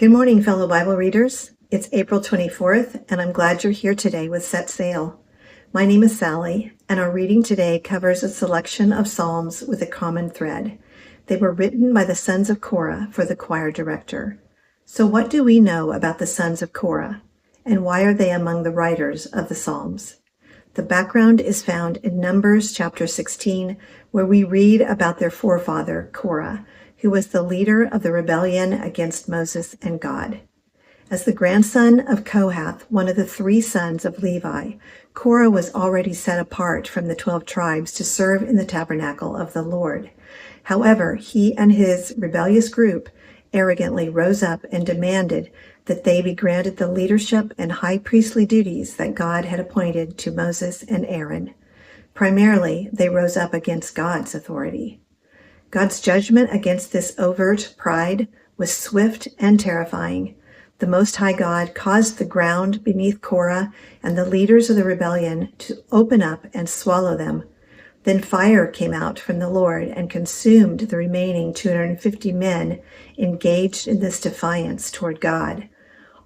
Good morning, fellow Bible readers. It's April 24th, and I'm glad you're here today with Set Sail. My name is Sally, and our reading today covers a selection of psalms with a common thread. They were written by the sons of Korah for the choir director. So what do we know about the sons of Korah, and why are they among the writers of the psalms? The background is found in Numbers chapter 16, where we read about their forefather, Korah, who was the leader of the rebellion against Moses and God. As the grandson of Kohath, one of the three sons of Levi, Korah was already set apart from the 12 tribes to serve in the tabernacle of the Lord. However, he and his rebellious group arrogantly rose up and demanded that they be granted the leadership and high priestly duties that God had appointed to Moses and Aaron. Primarily, they rose up against God's authority. God's judgment against this overt pride was swift and terrifying. The Most High God caused the ground beneath Korah and the leaders of the rebellion to open up and swallow them. Then fire came out from the Lord and consumed the remaining 250 men engaged in this defiance toward God.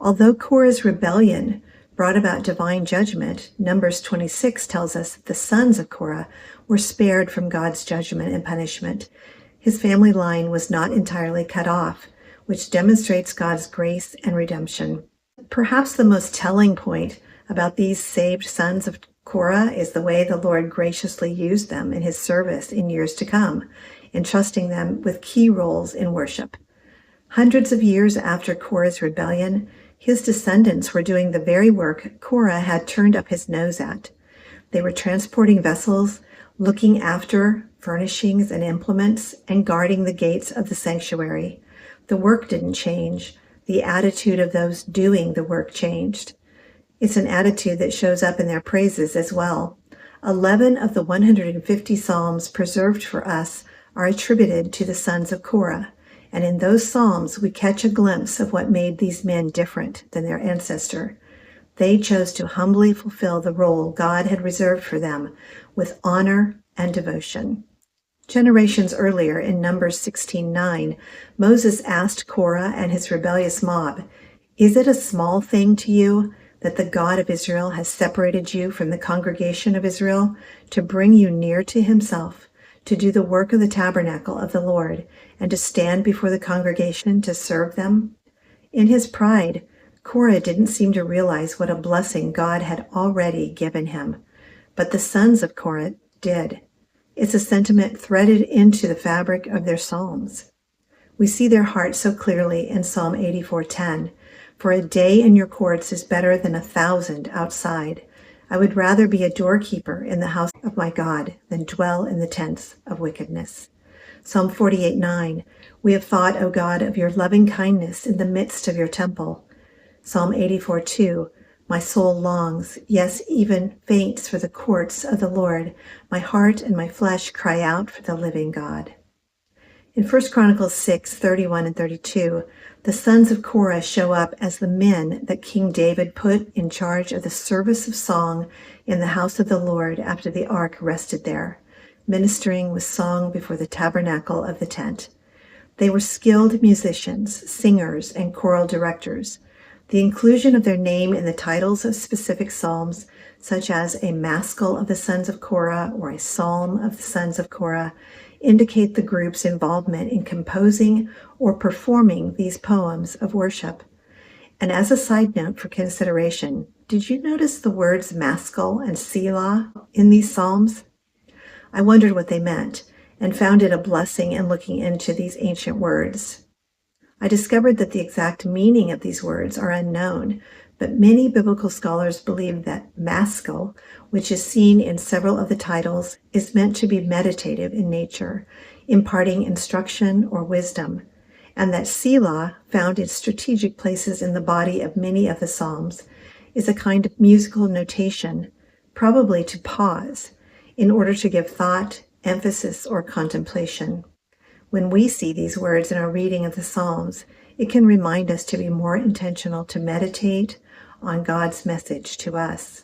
Although Korah's rebellion brought about divine judgment, Numbers 26 tells us that the sons of Korah were spared from God's judgment and punishment. His family line was not entirely cut off, which demonstrates God's grace and redemption. Perhaps the most telling point about these saved sons of Korah is the way the Lord graciously used them in his service in years to come, entrusting them with key roles in worship. Hundreds of years after Korah's rebellion, his descendants were doing the very work Korah had turned up his nose at. They were transporting vessels, looking after furnishings and implements, and guarding the gates of the sanctuary. The work didn't change. The attitude of those doing the work changed. It's an attitude that shows up in their praises as well. 11 of the 150 psalms preserved for us are attributed to the sons of Korah, and in those psalms we catch a glimpse of what made these men different than their ancestor. They chose to humbly fulfill the role God had reserved for them with honor and devotion. Generations earlier, in Numbers 16:9, Moses asked Korah and his rebellious mob, "Is it a small thing to you that the God of Israel has separated you from the congregation of Israel to bring you near to himself, to do the work of the tabernacle of the Lord, and to stand before the congregation to serve them?" In his pride, Korah didn't seem to realize what a blessing God had already given him, but the sons of Korah did. It's a sentiment threaded into the fabric of their psalms. We see their heart so clearly in Psalm 84:10. "For a day in your courts is better than 1,000 outside. I would rather be a doorkeeper in the house of my God than dwell in the tents of wickedness." Psalm 48:9. "We have thought, O God, of your loving kindness in the midst of your temple." Psalm 84:2. "My soul longs, yes, even faints for the courts of the Lord. My heart and my flesh cry out for the living God." In 1 Chronicles 6:31 and 32, the sons of Korah show up as the men that King David put in charge of the service of song in the house of the Lord after the ark rested there, ministering with song before the tabernacle of the tent. They were skilled musicians, singers, and choral directors. The inclusion of their name in the titles of specific psalms, such as a Maskil of the Sons of Korah or a Psalm of the Sons of Korah, indicate the group's involvement in composing or performing these poems of worship. And as a side note for consideration, did you notice the words Maskil and Selah in these psalms? I wondered what they meant and found it a blessing in looking into these ancient words. I discovered that the exact meaning of these words are unknown, but many biblical scholars believe that Maskil, which is seen in several of the titles, is meant to be meditative in nature, imparting instruction or wisdom, and that Selah, found in strategic places in the body of many of the Psalms, is a kind of musical notation, probably to pause, in order to give thought, emphasis, or contemplation. When we see these words in our reading of the Psalms, it can remind us to be more intentional to meditate on God's message to us.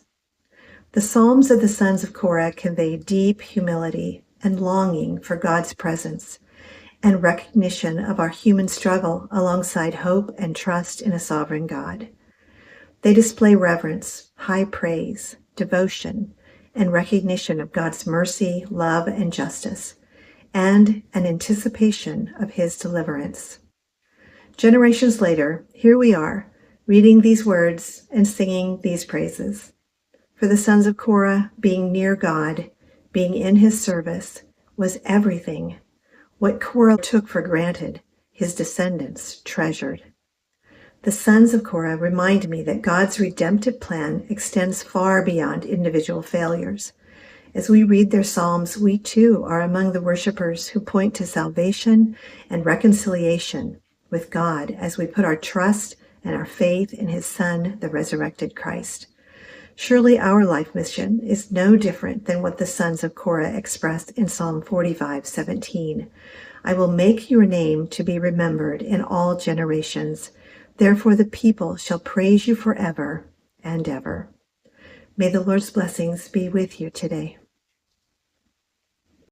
The Psalms of the sons of Korah convey deep humility and longing for God's presence, and recognition of our human struggle alongside hope and trust in a sovereign God. They display reverence, high praise, devotion, and recognition of God's mercy, love, and justice, and an anticipation of his deliverance. Generations later, here we are, reading these words and singing these praises. For the sons of Korah, being near God, being in his service, was everything. What Korah took for granted, his descendants treasured. The sons of Korah remind me that God's redemptive plan extends far beyond individual failures. As we read their psalms, we too are among the worshipers who point to salvation and reconciliation with God as we put our trust and our faith in his Son, the resurrected Christ. Surely our life mission is no different than what the sons of Korah expressed in Psalm 45:17. I will make your name to be remembered in all generations. Therefore the people shall praise you forever and ever. May the Lord's blessings be with you today.